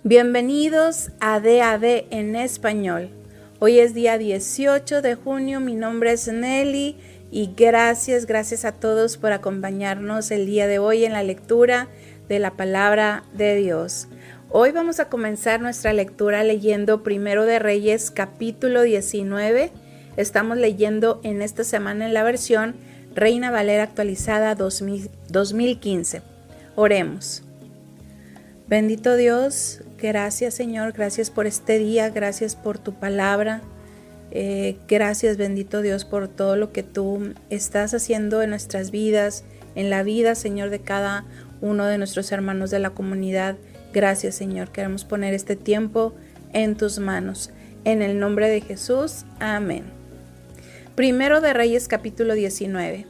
Bienvenidos a DAD en español. Hoy es día 18 de junio, mi nombre es Nelly y gracias a todos por acompañarnos el día de hoy en la lectura de la palabra de Dios. Hoy vamos a comenzar nuestra lectura leyendo Primero de Reyes capítulo 19. Estamos leyendo en esta semana en la versión Reina Valera actualizada 2015. Oremos. Bendito Dios, gracias Señor, gracias por este día, gracias por tu palabra, gracias bendito Dios por todo lo que tú estás haciendo en nuestras vidas, en la vida Señor de cada uno de nuestros hermanos de la comunidad. Gracias Señor, queremos poner este tiempo en tus manos, en el nombre de Jesús, amén. Primero de Reyes capítulo 19.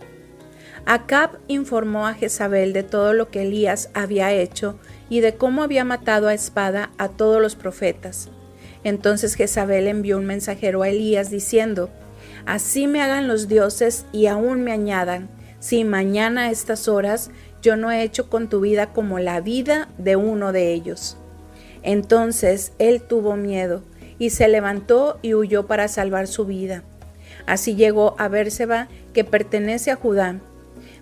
Acab informó a Jezabel de todo lo que Elías había hecho y de cómo había matado a espada a todos los profetas. Entonces Jezabel envió un mensajero a Elías diciendo: «Así me hagan los dioses y aún me añadan, si mañana a estas horas yo no he hecho con tu vida como la vida de uno de ellos». Entonces él tuvo miedo y se levantó y huyó para salvar su vida. Así llegó a Bérseba, que pertenece a Judá.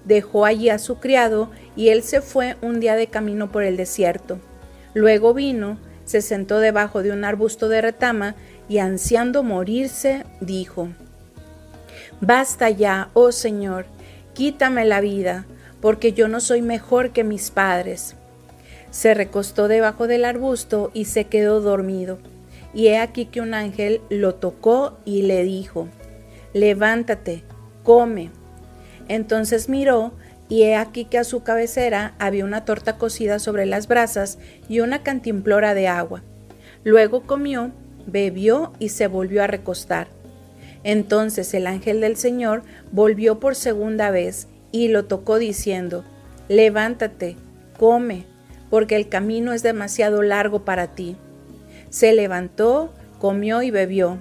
Dejó allí a su criado y él se fue un día de camino por el desierto. Luego vino, se sentó debajo de un arbusto de retama y ansiando morirse, dijo: «Basta ya, oh Señor, quítame la vida, porque yo no soy mejor que mis padres». Se recostó debajo del arbusto y se quedó dormido. Y he aquí que un ángel lo tocó y le dijo: «Levántate, come». Entonces miró, y he aquí que a su cabecera había una torta cocida sobre las brasas y una cantimplora de agua. Luego comió, bebió y se volvió a recostar. Entonces el ángel del Señor volvió por segunda vez y lo tocó diciendo: «Levántate, come, porque el camino es demasiado largo para ti». Se levantó, comió y bebió.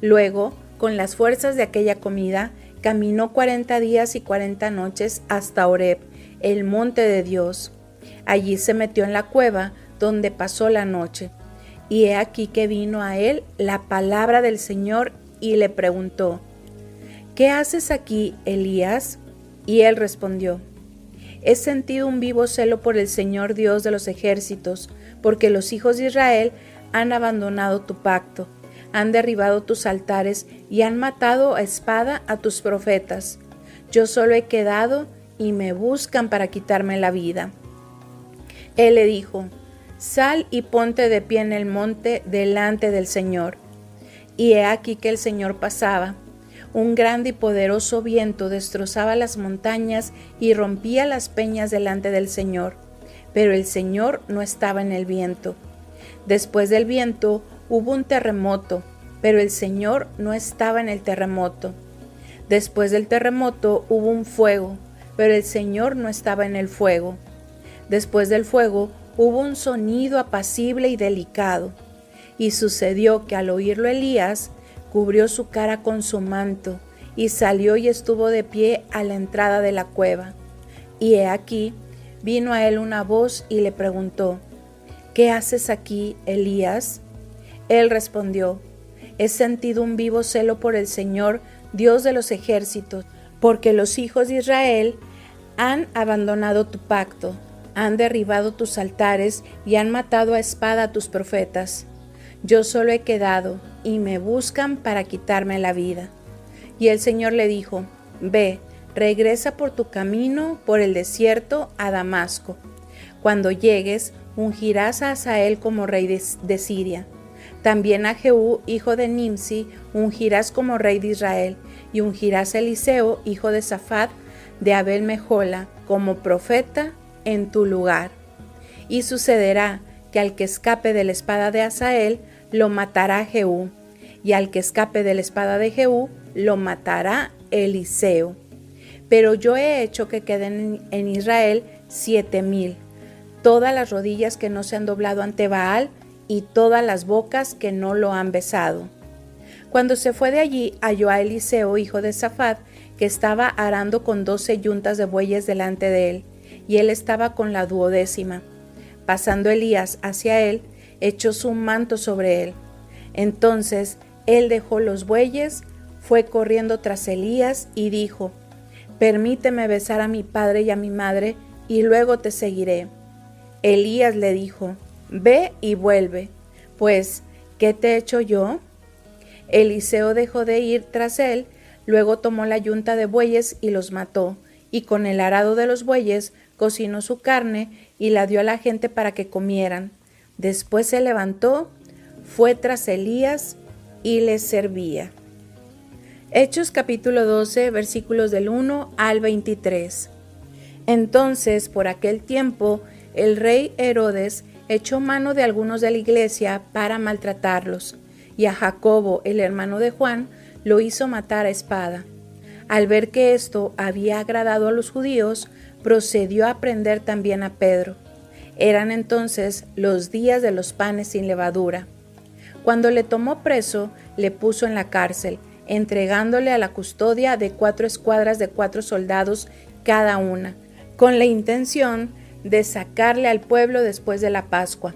Luego, con las fuerzas de aquella comida, caminó 40 días y 40 noches hasta Horeb, el monte de Dios. Allí se metió en la cueva, donde pasó la noche. Y he aquí que vino a él la palabra del Señor y le preguntó: «¿Qué haces aquí, Elías?». Y él respondió: «He sentido un vivo celo por el Señor Dios de los ejércitos, porque los hijos de Israel han abandonado tu pacto. Han derribado tus altares y han matado a espada a tus profetas. Yo solo he quedado y me buscan para quitarme la vida». Él le dijo: «Sal y ponte de pie en el monte delante del Señor». Y he aquí que el Señor pasaba. Un grande y poderoso viento destrozaba las montañas y rompía las peñas delante del Señor. Pero el Señor no estaba en el viento. Después del viento hubo un terremoto, pero el Señor no estaba en el terremoto. Después del terremoto hubo un fuego, pero el Señor no estaba en el fuego. Después del fuego hubo un sonido apacible y delicado. Y sucedió que al oírlo Elías, cubrió su cara con su manto, y salió y estuvo de pie a la entrada de la cueva. Y he aquí, vino a él una voz y le preguntó: «¿Qué haces aquí, Elías?». Él respondió: «He sentido un vivo celo por el Señor, Dios de los ejércitos, porque los hijos de Israel han abandonado tu pacto, han derribado tus altares y han matado a espada a tus profetas. Yo solo he quedado y me buscan para quitarme la vida». Y el Señor le dijo: «Ve, regresa por tu camino por el desierto a Damasco. Cuando llegues, ungirás a Hazael como rey de Siria. También a Jehú, hijo de Nimsi, ungirás como rey de Israel, y ungirás a Eliseo, hijo de Safat, de Abel Mejola, como profeta en tu lugar. Y sucederá que al que escape de la espada de Hazael, lo matará Jehú, y al que escape de la espada de Jehú, lo matará Eliseo. Pero yo he hecho que queden en Israel 7,000, todas las rodillas que no se han doblado ante Baal, y todas las bocas que no lo han besado». Cuando se fue de allí, halló a Eliseo, hijo de Safat, que estaba arando con 12 yuntas de bueyes delante de él, y él estaba con la 12ª. Pasando Elías hacia él, echó su manto sobre él. Entonces él dejó los bueyes, fue corriendo tras Elías y dijo: «Permíteme besar a mi padre y a mi madre, y luego te seguiré». Elías le dijo: «Ve y vuelve, pues, ¿qué te he hecho yo?». Eliseo dejó de ir tras él, luego tomó la yunta de bueyes y los mató, y con el arado de los bueyes cocinó su carne y la dio a la gente para que comieran. Después se levantó, fue tras Elías y les servía. Hechos capítulo 12, versículos del 1 al 23. Entonces, por aquel tiempo, el rey Herodes echó mano de algunos de la iglesia para maltratarlos, y a Jacobo, el hermano de Juan, lo hizo matar a espada. Al ver que esto había agradado a los judíos, procedió a prender también a Pedro. Eran entonces los días de los panes sin levadura. Cuando le tomó preso, le puso en la cárcel, entregándole a la custodia de 4 escuadras de 4 soldados cada una, con la intención de sacarle al pueblo después de la Pascua.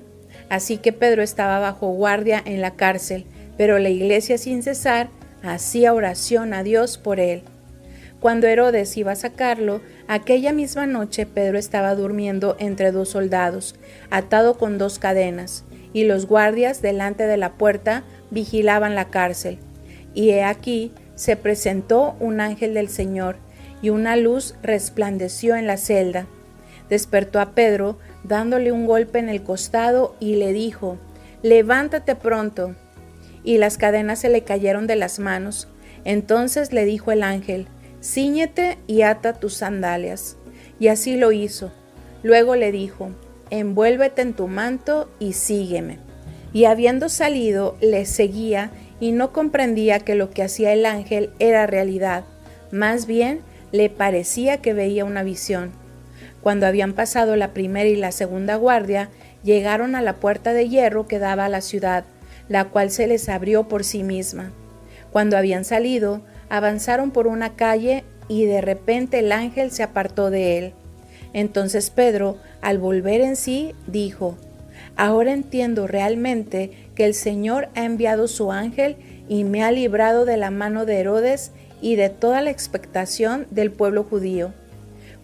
Así que Pedro estaba bajo guardia en la cárcel, pero la iglesia sin cesar hacía oración a Dios por él. Cuando Herodes iba a sacarlo, aquella misma noche Pedro estaba durmiendo entre 2 soldados, atado con 2 cadenas, y los guardias delante de la puerta vigilaban la cárcel. Y he aquí se presentó un ángel del Señor, y una luz resplandeció en la celda. Despertó a Pedro, dándole un golpe en el costado, y le dijo: «Levántate pronto». Y las cadenas se le cayeron de las manos. Entonces le dijo el ángel: «Cíñete y ata tus sandalias». Y así lo hizo. Luego le dijo: «Envuélvete en tu manto y sígueme». Y habiendo salido, le seguía, y no comprendía que lo que hacía el ángel era realidad. Más bien, le parecía que veía una visión. Cuando habían pasado la primera y la segunda guardia, llegaron a la puerta de hierro que daba a la ciudad, la cual se les abrió por sí misma. Cuando habían salido, avanzaron por una calle, y de repente el ángel se apartó de él. Entonces Pedro, al volver en sí, dijo: «Ahora entiendo realmente que el Señor ha enviado su ángel y me ha librado de la mano de Herodes y de toda la expectación del pueblo judío».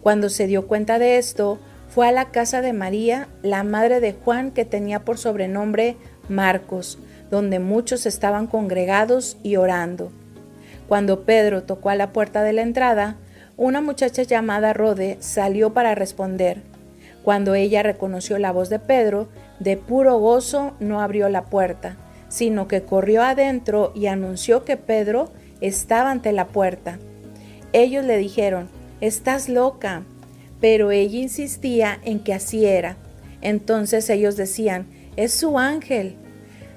Cuando se dio cuenta de esto, fue a la casa de María, la madre de Juan, que tenía por sobrenombre Marcos, donde muchos estaban congregados y orando. Cuando Pedro tocó a la puerta de la entrada, una muchacha llamada Rode salió para responder. Cuando ella reconoció la voz de Pedro, de puro gozo no abrió la puerta, sino que corrió adentro y anunció que Pedro estaba ante la puerta. Ellos le dijeron: «Estás loca», pero ella insistía en que así era. Entonces ellos decían: «Es su ángel».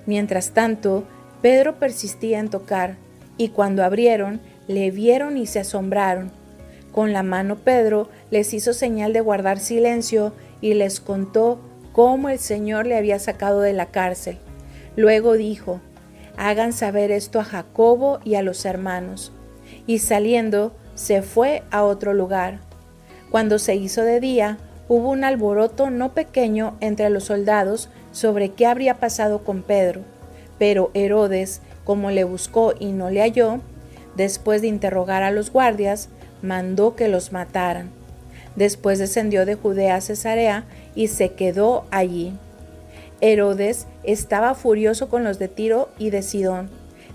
Mientras tanto, Pedro persistía en tocar, y cuando abrieron, le vieron y se asombraron. Con la mano Pedro les hizo señal de guardar silencio y les contó cómo el Señor le había sacado de la cárcel. Luego dijo: «Hagan saber esto a Jacobo y a los hermanos». Y saliendo, se fue a otro lugar. Cuando se hizo de día, hubo un alboroto no pequeño entre los soldados sobre qué habría pasado con Pedro. Pero Herodes, como le buscó y no le halló, después de interrogar a los guardias, mandó que los mataran. Después descendió de Judea a Cesarea y se quedó allí. Herodes estaba furioso con los de Tiro y de Sidón,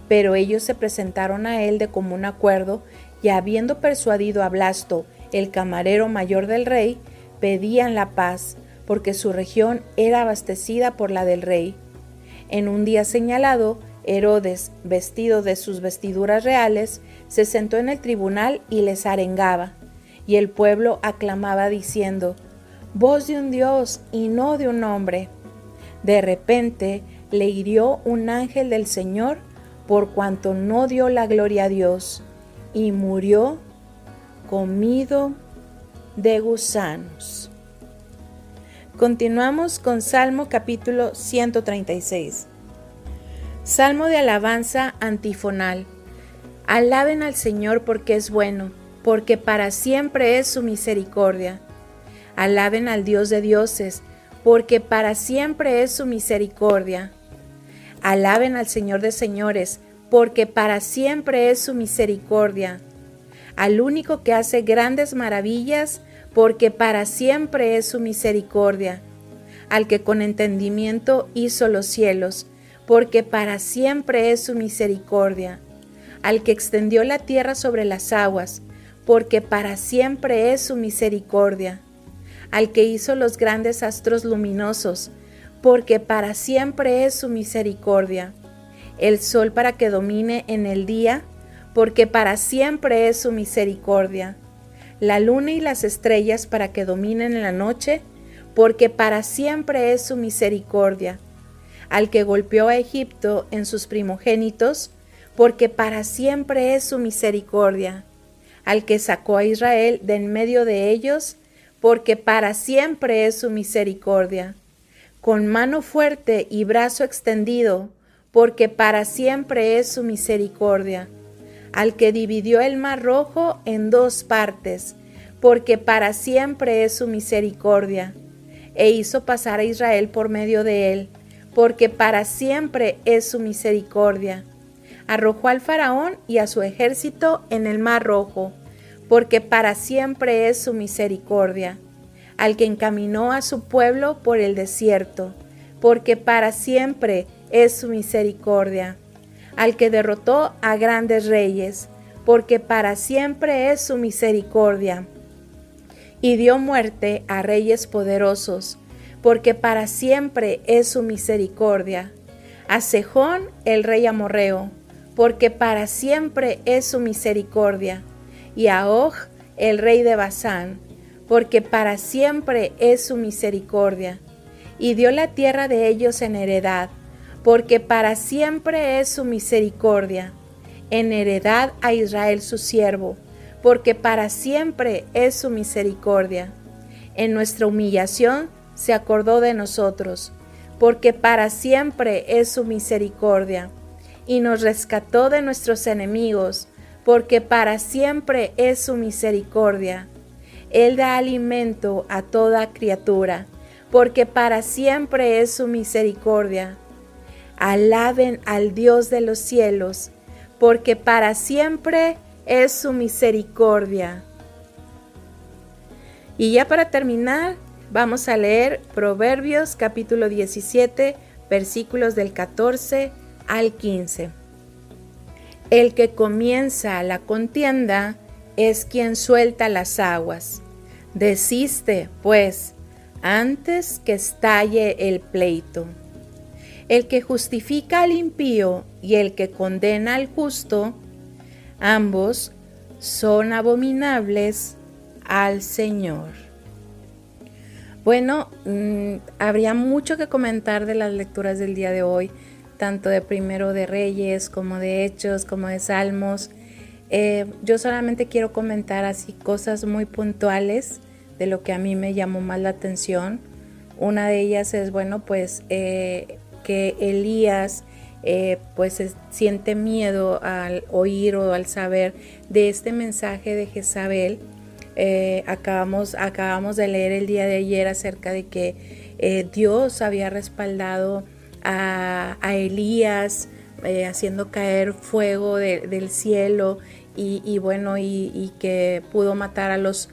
pero ellos se presentaron a él de común acuerdo, y habiendo persuadido a Blasto, el camarero mayor del rey, pedían la paz, porque su región era abastecida por la del rey. En un día señalado, Herodes, vestido de sus vestiduras reales, se sentó en el tribunal y les arengaba, y el pueblo aclamaba diciendo: «Voz de un Dios y no de un hombre». De repente le hirió un ángel del Señor, por cuanto no dio la gloria a Dios, y murió comido de gusanos. Continuamos con Salmo capítulo 136. Salmo de alabanza antifonal. Alaben al Señor porque es bueno, porque para siempre es su misericordia. Alaben al Dios de dioses, porque para siempre es su misericordia. Alaben al Señor de señores, porque para siempre es su misericordia. Al único que hace grandes maravillas, porque para siempre es su misericordia. Al que con entendimiento hizo los cielos, porque para siempre es su misericordia. Al que extendió la tierra sobre las aguas, porque para siempre es su misericordia. Al que hizo los grandes astros luminosos, porque para siempre es su misericordia. El sol para que domine en el día, porque para siempre es su misericordia. La luna y las estrellas para que dominen en la noche, porque para siempre es su misericordia. Al que golpeó a Egipto en sus primogénitos, porque para siempre es su misericordia. Al que sacó a Israel de en medio de ellos, porque para siempre es su misericordia. Con mano fuerte y brazo extendido, porque para siempre es su misericordia. Al que dividió el mar rojo en dos partes, porque para siempre es su misericordia. E hizo pasar a Israel por medio de él, porque para siempre es su misericordia. Arrojó al faraón y a su ejército en el mar rojo, porque para siempre es su misericordia. Al que encaminó a su pueblo por el desierto, porque para siempre es su misericordia. Al que derrotó a grandes reyes, porque para siempre es su misericordia. Y dio muerte a reyes poderosos, porque para siempre es su misericordia. A Sejón el rey amorreo, porque para siempre es su misericordia. Y a Og el rey de Basán, porque para siempre es su misericordia. Y dio la tierra de ellos en heredad, porque para siempre es su misericordia. En heredad a Israel su siervo, porque para siempre es su misericordia. En nuestra humillación se acordó de nosotros, porque para siempre es su misericordia. Y nos rescató de nuestros enemigos, porque para siempre es su misericordia. Él da alimento a toda criatura, porque para siempre es su misericordia. Alaben al Dios de los cielos, porque para siempre es su misericordia. Y ya para terminar, vamos a leer Proverbios capítulo 17, versículos del 14 al 15. El que comienza la contienda es quien suelta las aguas. Desiste, pues, antes que estalle el pleito. El que justifica al impío y el que condena al justo, ambos son abominables al Señor. Bueno, habría mucho que comentar de las lecturas del día de hoy, tanto de Primero de Reyes, como de Hechos, como de Salmos. Yo solamente quiero comentar así cosas muy puntuales de lo que a mí me llamó más la atención. Una de ellas es, que Elías siente miedo al oír o al saber de este mensaje de Jezabel. Acabamos de leer el día de ayer acerca de que Dios había respaldado a Elías haciendo caer fuego del cielo y que pudo matar a los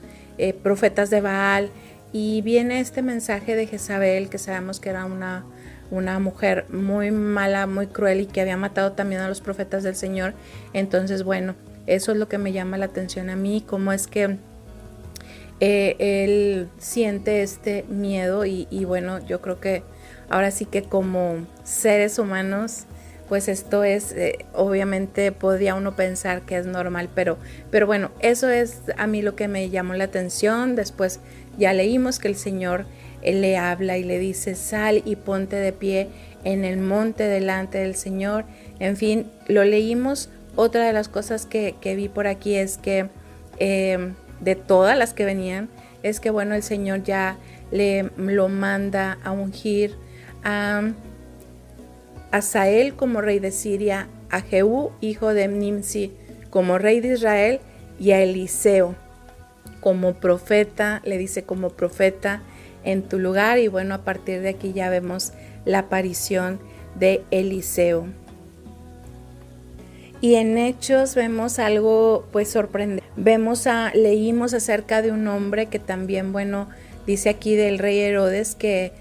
profetas de Baal. Y viene este mensaje de Jezabel, que sabemos que era una mujer muy mala, muy cruel y que había matado también a los profetas del Señor. Entonces, eso es lo que me llama la atención a mí, cómo es que él siente este miedo y yo creo que ahora sí que como seres humanos, pues esto es, obviamente podría uno pensar que es normal, pero eso es a mí lo que me llamó la atención. Después ya leímos que el Señor le habla y le dice: sal y ponte de pie en el monte delante del Señor. En fin, lo leímos. Otra de las cosas que vi por aquí es que de todas las que venían, es que el Señor ya lo manda a ungir a Hazael como rey de Siria, a Jehú, hijo de Nimsi, como rey de Israel, y a Eliseo como profeta, le dice como profeta en tu lugar. Y bueno, a partir de aquí ya vemos la aparición de Eliseo. Y en Hechos vemos algo pues sorprendente. Leímos acerca de un hombre que también, bueno, dice aquí del rey Herodes que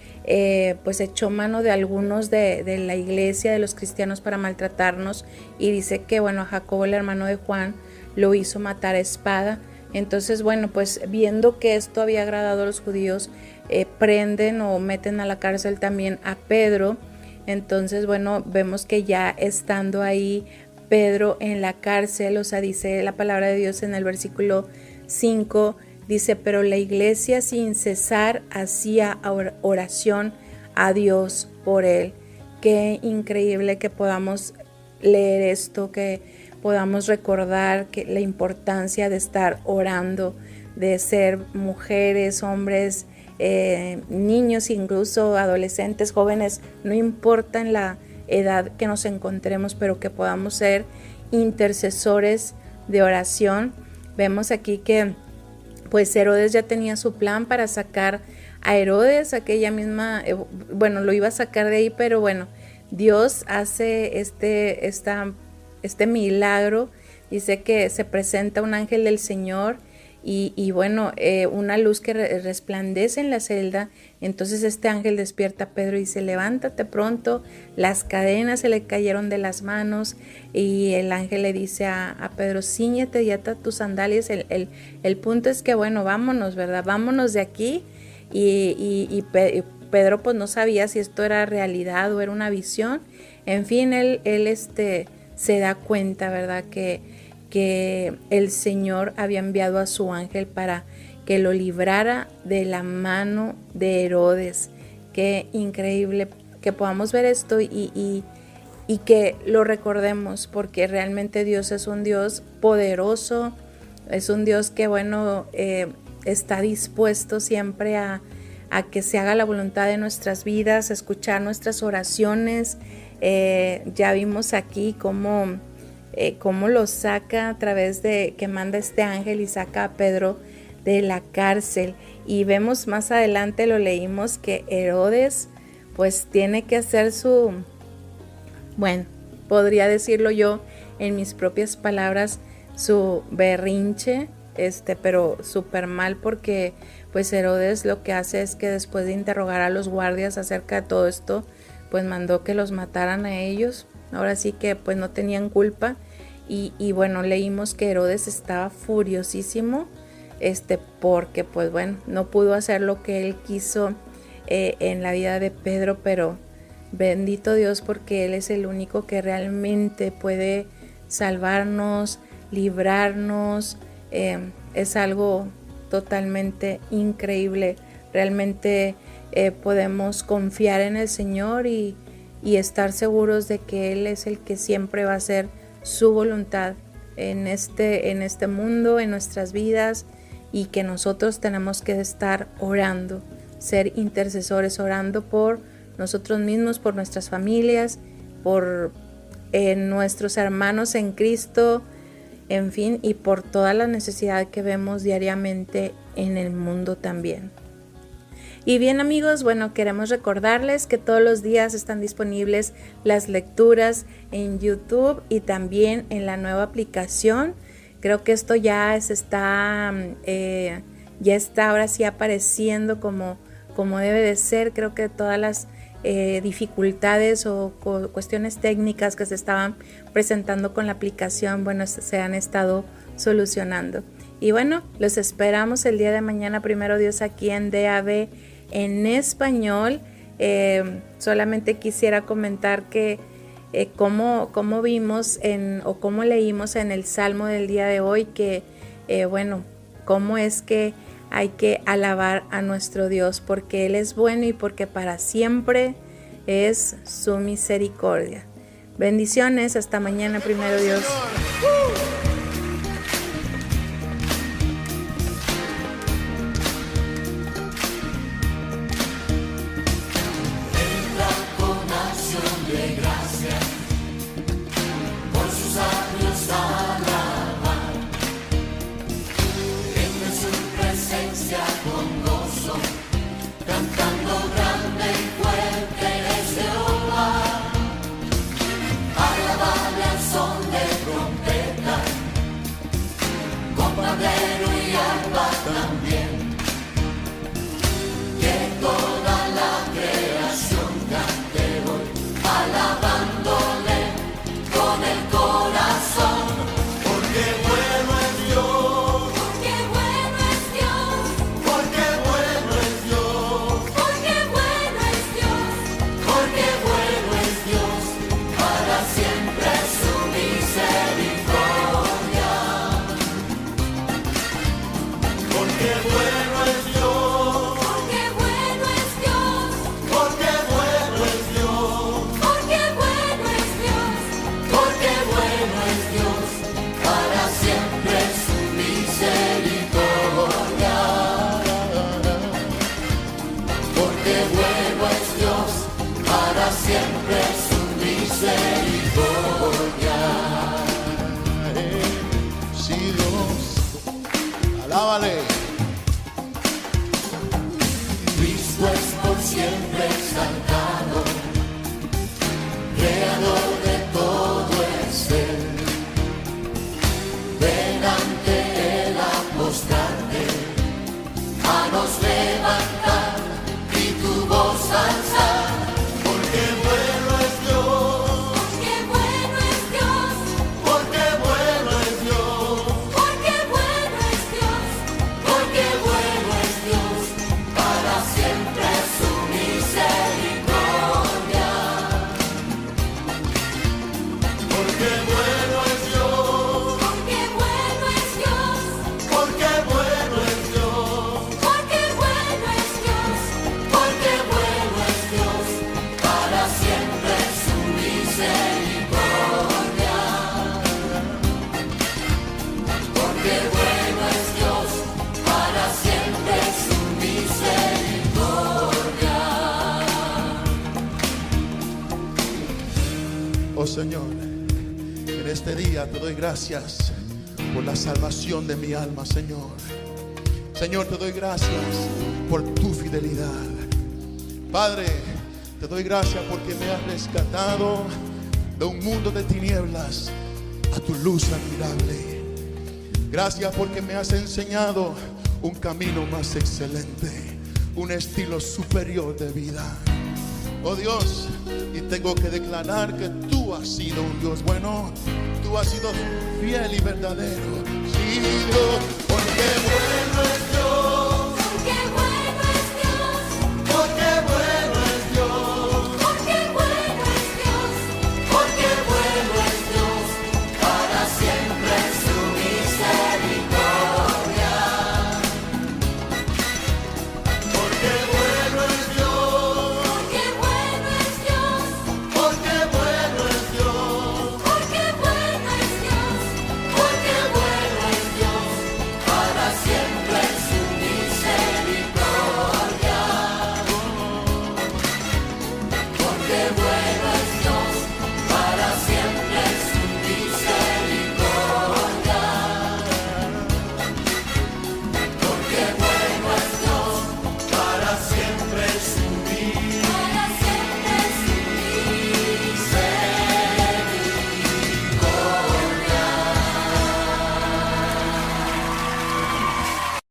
pues echó mano de algunos de la iglesia, de los cristianos, para maltratarnos, y dice que bueno, a Jacobo, el hermano de Juan, lo hizo matar a espada. Entonces bueno, pues viendo que esto había agradado a los judíos, prenden o meten a la cárcel también a Pedro. Entonces bueno, vemos que ya estando ahí Pedro en la cárcel, o sea, dice la palabra de Dios en el versículo 5, dice, pero la iglesia sin cesar hacía oración a Dios por él. Qué increíble que podamos leer esto, que podamos recordar que la importancia de estar orando, de ser mujeres, hombres, niños, incluso adolescentes, jóvenes, no importa en la edad que nos encontremos, pero que podamos ser intercesores de oración. Vemos aquí que pues Herodes ya tenía su plan para sacar a Herodes, aquella misma, bueno, lo iba a sacar de ahí, pero bueno, Dios hace este milagro. Dice que se presenta un ángel del Señor y bueno, una luz que resplandece en la celda. Entonces este ángel despierta a Pedro y dice, levántate pronto. Las cadenas se le cayeron de las manos y el ángel le dice a Pedro, cíñete y ata tus sandalias. El punto es que bueno, vámonos, ¿verdad? Vámonos de aquí. Y Pedro pues no sabía si esto era realidad o era una visión. En fin, él se da cuenta, ¿verdad? Que el Señor había enviado a su ángel para que lo librara de la mano de Herodes. Qué increíble que podamos ver esto y que lo recordemos, porque realmente Dios es un Dios poderoso, es un Dios que bueno, está dispuesto siempre a que se haga la voluntad de nuestras vidas, a escuchar nuestras oraciones. Ya vimos aquí cómo lo saca a través de que manda este ángel y saca a Pedro de la cárcel. Y vemos más adelante, lo leímos, que Herodes pues tiene que hacer bueno, podría decirlo yo en mis propias palabras, su berrinche, pero súper mal, porque pues Herodes lo que hace es que después de interrogar a los guardias acerca de todo esto, pues mandó que los mataran a ellos. Ahora sí que pues no tenían culpa. Y bueno, leímos que Herodes estaba furiosísimo, porque pues bueno, no pudo hacer lo que él quiso en la vida de Pedro, pero bendito Dios, porque Él es el único que realmente puede salvarnos, librarnos. Es algo totalmente increíble. Realmente podemos confiar en el Señor y estar seguros de que Él es el que siempre va a hacer su voluntad en este mundo, en nuestras vidas, y que nosotros tenemos que estar orando, ser intercesores, orando por nosotros mismos, por nuestras familias, por nuestros hermanos en Cristo, en fin, y por toda la necesidad que vemos diariamente en el mundo también. Y bien, amigos, bueno, queremos recordarles que todos los días están disponibles las lecturas en YouTube y también en la nueva aplicación. Creo que esto ya está ahora sí apareciendo como debe de ser. Creo que todas las dificultades o cuestiones técnicas que se estaban presentando con la aplicación, bueno, se han estado solucionando. Y bueno, los esperamos el día de mañana, primero Dios, aquí en DAB en español. Solamente quisiera comentar que cómo vimos o cómo leímos en el Salmo del día de hoy, que bueno, cómo es que hay que alabar a nuestro Dios, porque Él es bueno y porque para siempre es su misericordia. Bendiciones, hasta mañana, primero Dios. siempre su misericordia. Sí, Dios, alábale. Cristo es por siempre exaltado, creador de todo el ser. Ven ante Él a postrarte, manos levantar y tu voz alzar, porque bueno es Dios, porque bueno es Dios, porque bueno es Dios, porque bueno es Dios, porque bueno es Dios, para siempre su misericordia. Porque bueno es Dios, porque bueno es Dios, porque bueno es Dios, porque bueno es Dios, porque bueno es Dios, para siempre su misericordia. Porque bueno es Dios, para siempre su misericordia. Oh Señor, en este día te doy gracias por la salvación de mi alma, Señor. Señor, te doy gracias por tu fidelidad. Padre, te doy gracias porque me has rescatado de un mundo de tinieblas a tu luz admirable. Gracias porque me has enseñado un camino más excelente, un estilo superior de vida. Oh Dios, y tengo que declarar que tú has sido un Dios bueno, tú has sido fiel y verdadero. Sí, Dios, porque bueno es Dios.